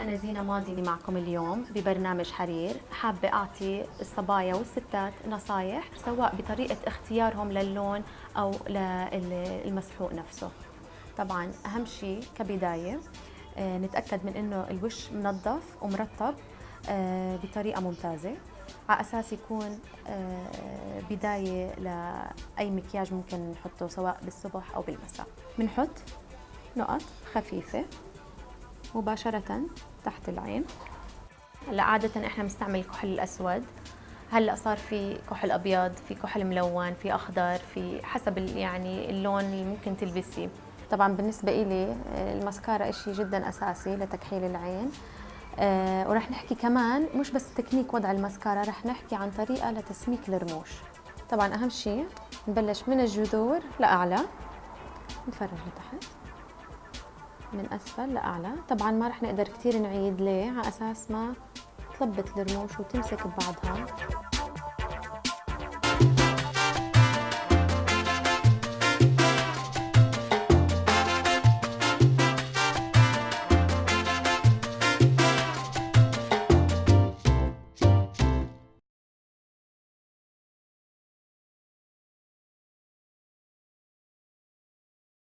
أنا زينة ماضي معكم اليوم ببرنامج حرير. حابة أعطي الصبايا والستات نصايح سواء بطريقة اختيارهم للون أو للمسحوق نفسه. طبعاً أهم شيء كبداية نتأكد من إنه الوش منظف ومرطب بطريقة ممتازة، على أساس يكون بداية لأي مكياج ممكن نحطه سواء بالصبح أو بالمساء. بنحط نقط خفيفة مباشرة تحت العين. هلا عادة احنا بنستعمل الكحل الأسود، هلا صار في كحل أبيض، في كحل ملون، في أخضر، في حسب يعني اللون اللي ممكن تلبسيه. طبعا بالنسبة إلي الماسكارا إشي جدا أساسي لتكحيل العين. ورح نحكي كمان مش بس تكنيك وضع الماسكارا، رح نحكي عن طريقة لتسميك الرموش. طبعا أهم شيء نبلش من الجذور لأعلى، نفرج لتحت من أسفل لأعلى. طبعاً ما رح نقدر كتير نعيد، ليه؟ على أساس ما تلبط الرموش وتمسك ببعضها.